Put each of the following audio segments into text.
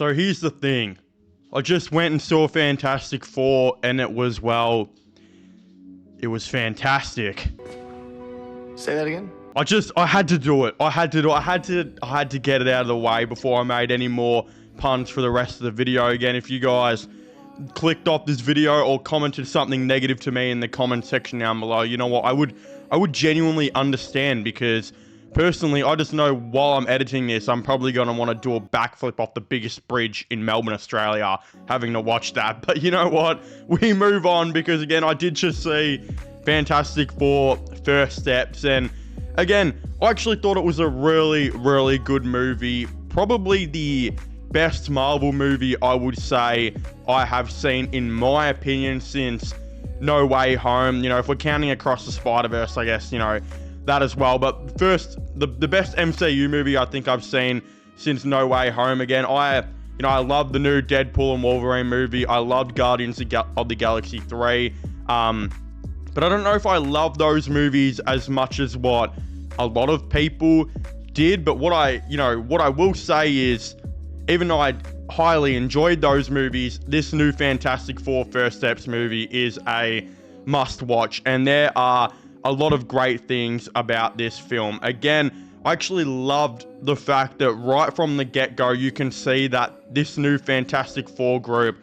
So here's the thing. I just went and saw Fantastic Four, and it was, well, it was fantastic. Say that again? I had to do it. I had to get it out of the way before I made any more puns for the rest of the video. Again, if you guys clicked off this video or commented something negative to me in the comment section down below, you know what, I would genuinely understand, because personally, I just know while I'm editing this, I'm probably going to want to do a backflip off the biggest bridge in Melbourne, Australia, having to watch that. But you know what? We move on, because again, I did just see Fantastic Four First Steps, and again, I actually thought it was a really, really good movie. Probably the best Marvel movie, I would say, I have seen, in my opinion, since No Way Home. You know, if we're counting Across the Spider-Verse, I guess, you know, that as well. But first, the best MCU movie I think I've seen since No Way Home. Again, I love the new Deadpool and Wolverine movie. I loved Guardians of the Galaxy 3. But I don't know if I love those movies as much as what a lot of people did. But what I will say is, even though I highly enjoyed those movies, this new Fantastic Four First Steps movie is a must watch. And there are a lot of great things about this film. Again, I actually loved the fact that right from the get-go, you can see that this new Fantastic Four group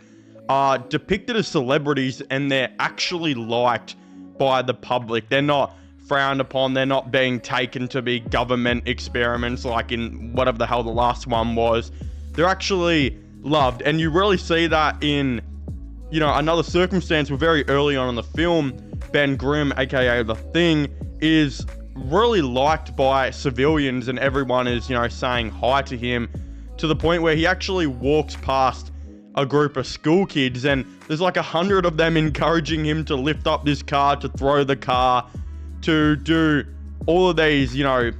are depicted as celebrities, and they're actually liked by the public. They're not frowned upon. They're not being taken to be government experiments like in whatever the hell the last one was. They're actually loved, and you really see that in, you know, another circumstance where very early on in the film, Ben Grimm, aka The Thing, is really liked by civilians, and everyone is, you know, saying hi to him, to the point where he actually walks past a group of school kids, and there's like 100 of them encouraging him to lift up this car, to throw the car, to do all of these, you know,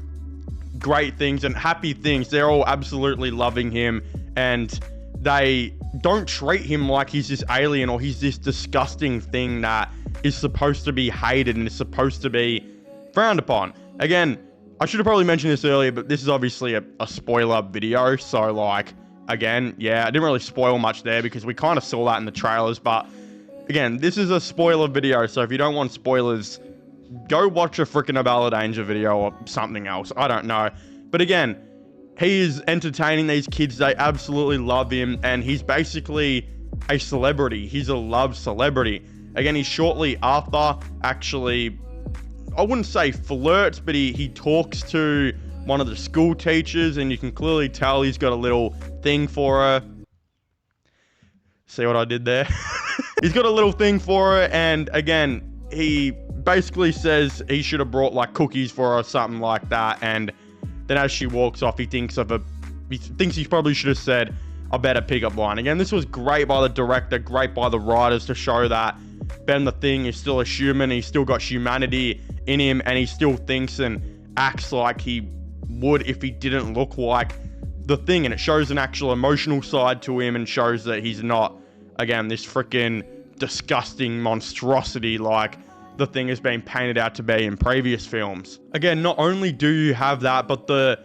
great things and happy things. They're all absolutely loving him, and they don't treat him like he's this alien or he's this disgusting thing that is supposed to be hated and is supposed to be frowned upon. Again, I should have probably mentioned this earlier, but this is obviously a spoiler video, so like, again, yeah, I didn't really spoil much there because we kind of saw that in the trailers. But again, this is a spoiler video, so if you don't want spoilers, go watch a freaking Abella Danger video or something else. I don't know. But again, he is entertaining these kids. They absolutely love him, and he's basically a celebrity. He's a loved celebrity. Again, he shortly after actually, I wouldn't say flirts, but he talks to one of the school teachers, and you can clearly tell he's got a little thing for her. See what I did there? He's got a little thing for her, and again, he basically says he should have brought like cookies for her or something like that. And then as she walks off, he thinks he probably should have said a better pickup line. Again, this was great by the director, great by the writers, to show that Ben the Thing is still a human. He's still got humanity in him, and he still thinks and acts like he would if he didn't look like the Thing. And it shows an actual emotional side to him, and shows that he's not, again, this freaking disgusting monstrosity like the Thing has been painted out to be in previous films. Again, not only do you have that, but the,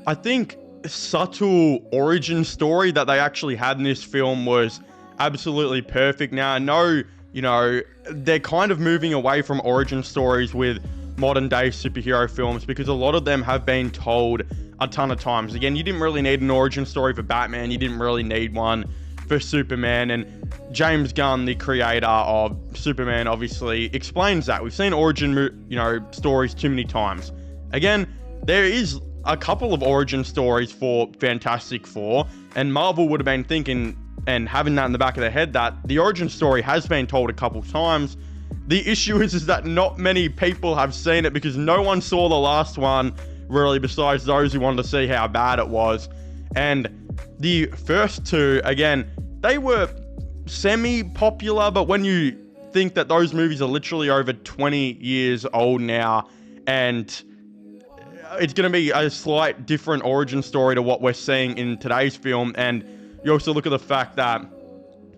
I think, subtle origin story that they actually had in this film was absolutely perfect. Now, I know, you know, they're kind of moving away from origin stories with modern day superhero films, because a lot of them have been told a ton of times. Again, you didn't really need an origin story for Batman. You didn't really need one for Superman, and James Gunn, the creator of Superman, obviously explains that. We've seen origin, you know, stories too many times. Again, there is a couple of origin stories for Fantastic Four, and Marvel would have been thinking and having that in the back of their head that the origin story has been told a couple times. The issue is that not many people have seen it, because no one saw the last one really, besides those who wanted to see how bad it was. And the first two, again, they were semi-popular, but when you think that those movies are literally over 20 years old now, and it's going to be a slight different origin story to what we're seeing in today's film. And you also look at the fact that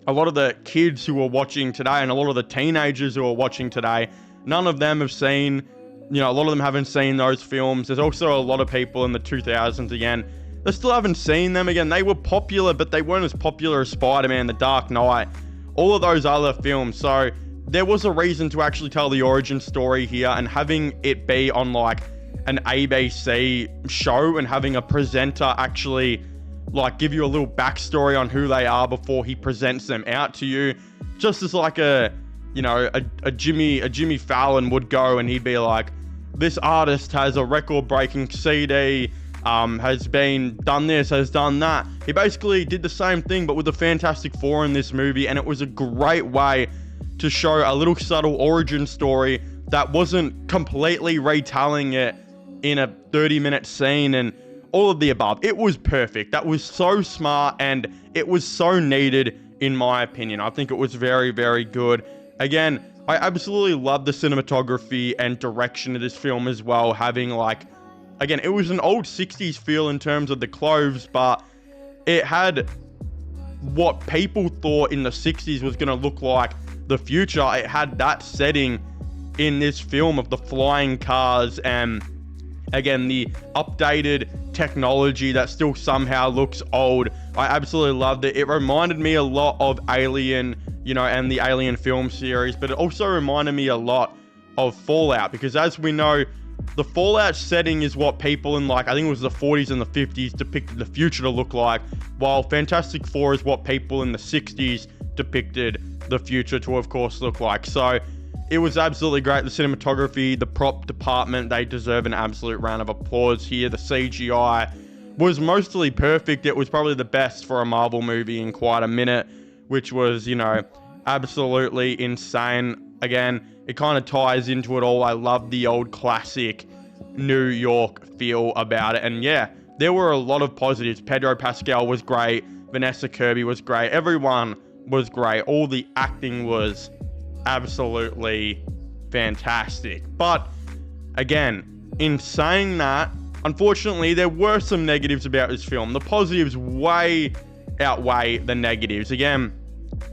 a lot of the kids who are watching today, and a lot of the teenagers who are watching today, none of them have seen, you know, a lot of them haven't seen those films. There's also a lot of people in the 2000s, again, I still haven't seen them. Again, they were popular, but they weren't as popular as Spider-Man, The Dark Knight, all of those other films. So there was a reason to actually tell the origin story here, and having it be on like an ABC show and having a presenter actually like give you a little backstory on who they are before he presents them out to you, just as like a Jimmy Fallon would go and he'd be like, this artist has a record-breaking CD, has done this, has done that. He basically did the same thing, but with the Fantastic Four in this movie, and it was a great way to show a little subtle origin story that wasn't completely retelling it in a 30-minute scene and all of the above. It was perfect. That was so smart, and it was so needed, in my opinion. I think it was very, very good. Again, I absolutely love the cinematography and direction of this film as well, having like, again, it was an old 60s feel in terms of the clothes, but it had what people thought in the 60s was going to look like the future. It had that setting in this film of the flying cars and, again, the updated technology that still somehow looks old. I absolutely loved it. It reminded me a lot of Alien, and the Alien film series, but it also reminded me a lot of Fallout, because as we know, the Fallout setting is what people in like, I think it was the 40s and the 50s depicted the future to look like, while Fantastic Four is what people in the 60s depicted the future to, of course, look like. So it was absolutely great. The cinematography, the prop department, they deserve an absolute round of applause here. The CGI was mostly perfect. It was probably the best for a Marvel movie in quite a minute, which was, absolutely insane. Again, it kind of ties into it all. I love the old classic New York feel about it. And yeah, there were a lot of positives. Pedro Pascal was great. Vanessa Kirby was great. Everyone was great. All the acting was absolutely fantastic. But again, in saying that, unfortunately, there were some negatives about this film. The positives way outweigh the negatives. Again,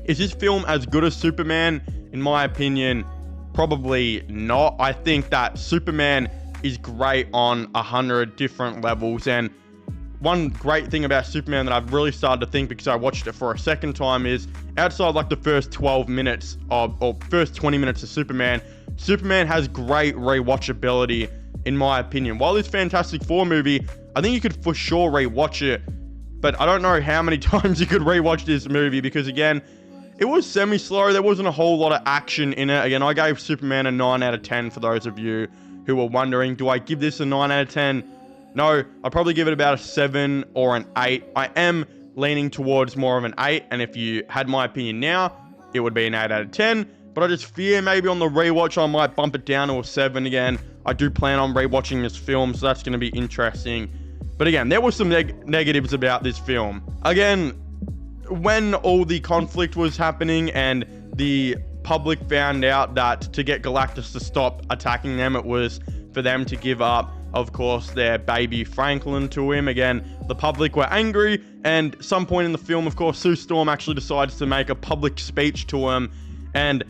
is this film as good as Superman? In my opinion, probably not. I think that Superman is great on 100 different levels, and one great thing about Superman that I've really started to think, because I watched it for a second time, is outside like the first 12 minutes or first 20 minutes of Superman has great rewatchability, in my opinion. While this Fantastic Four movie, I think you could for sure rewatch it, but I don't know how many times you could rewatch this movie, because again, it was semi-slow. There wasn't a whole lot of action in it. Again, I gave Superman a 9 out of 10 for those of you who were wondering, do I give this a 9 out of 10? No, I'd probably give it about a 7 or an 8. I am leaning towards more of an 8, and if you had my opinion now, it would be an 8 out of 10. But I just fear maybe on the rewatch I might bump it down to a 7 again. I do plan on rewatching this film, so that's going to be interesting. But again, there were some negatives about this film. Again, when all the conflict was happening and the public found out that to get Galactus to stop attacking them, it was for them to give up, of course, their baby Franklin to him. Again, the public were angry, and at some point in the film, of course, Sue Storm actually decides to make a public speech to him and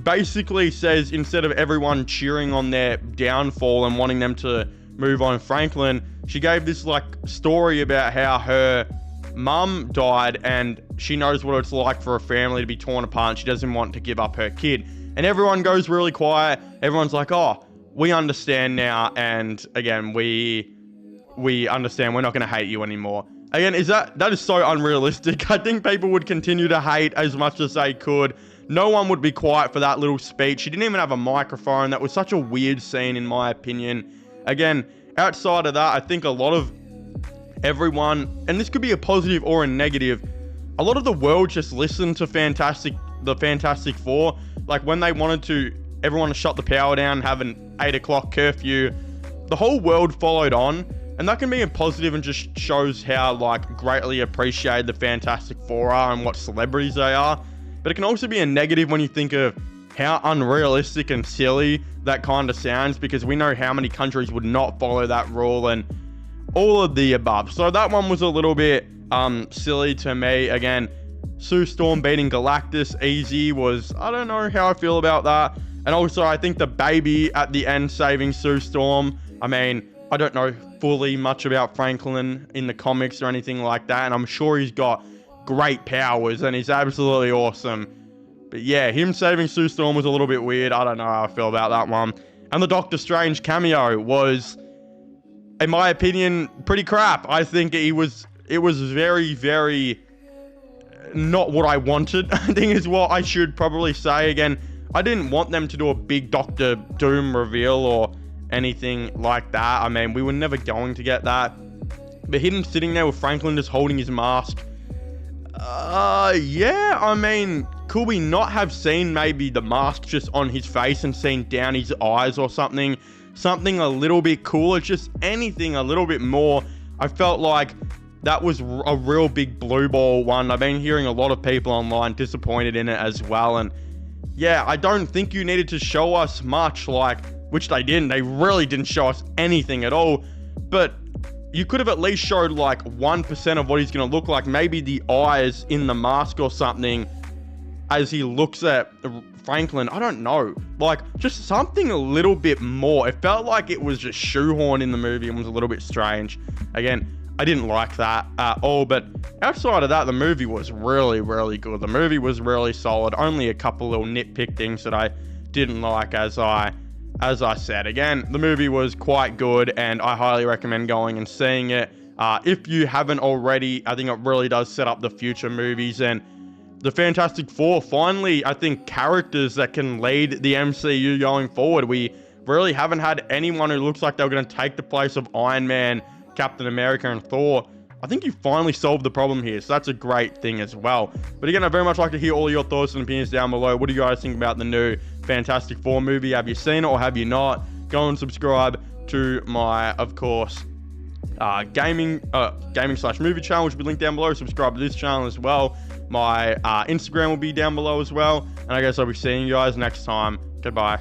basically says, instead of everyone cheering on their downfall and wanting them to move on Franklin, she gave this like story about how her mum died and she knows what it's like for a family to be torn apart, and she doesn't want to give up her kid. And everyone goes really quiet. Everyone's like, oh, we understand now, and again, we understand. We're not going to hate you anymore. Again, that is so unrealistic. I think people would continue to hate as much as they could. No one would be quiet for that little speech. She didn't even have a microphone. That was such a weird scene, in my opinion. Again, outside of that, I think a lot of everyone, and this could be a positive or a negative, a lot of the world just listened to the Fantastic Four. Like when they wanted everyone to shut the power down, have an 8 o'clock curfew, the whole world followed on. And that can be a positive and just shows how like greatly appreciated the Fantastic Four are and what celebrities they are. But it can also be a negative when you think of how unrealistic and silly that kind of sounds, because we know how many countries would not follow that rule and all of the above. So that one was a little bit silly to me. Again, Sue Storm beating Galactus easy was, I don't know how I feel about that. And also, I think the baby at the end saving Sue Storm, I mean, I don't know fully much about Franklin in the comics or anything like that, and I'm sure he's got great powers and he's absolutely awesome. But yeah, him saving Sue Storm was a little bit weird. I don't know how I feel about that one. And the Doctor Strange cameo was, in my opinion, pretty crap. I think it was very, very not what I wanted, I think is what I should probably say. Again, I didn't want them to do a big Doctor Doom reveal or anything like that. I mean, we were never going to get that. But him sitting there with Franklin just holding his mask, yeah, I mean, could we not have seen maybe the mask just on his face and seen down his eyes or something? Something a little bit cooler, just anything a little bit more. I felt like that was a real big blue ball one. I've been hearing a lot of people online disappointed in it as well. And yeah, I don't think you needed to show us much, which they didn't. They really didn't show us anything at all. But you could have at least showed 1% of what he's going to look like. Maybe the eyes in the mask or something as he looks at Franklin. I don't know. Just something a little bit more. It felt like it was just shoehorned in the movie and was a little bit strange. Again, I didn't like that at all. But outside of that, the movie was really, really good. The movie was really solid. Only a couple little nitpick things that I didn't like, as I said. Again, the movie was quite good, and I highly recommend going and seeing it. If you haven't already, I think it really does set up the future movies. And the Fantastic Four, finally, I think, characters that can lead the MCU going forward. We really haven't had anyone who looks like they're going to take the place of Iron Man, Captain America, and Thor. I think you finally solved the problem here, so that's a great thing as well. But again, I'd very much like to hear all your thoughts and opinions down below. What do you guys think about the new Fantastic Four movie? Have you seen it or have you not? Go and subscribe to my, of course, gaming/movie channel, which will be linked down below. Subscribe to this channel as well. My Instagram will be down below as well. And I guess I'll be seeing you guys next time. Goodbye.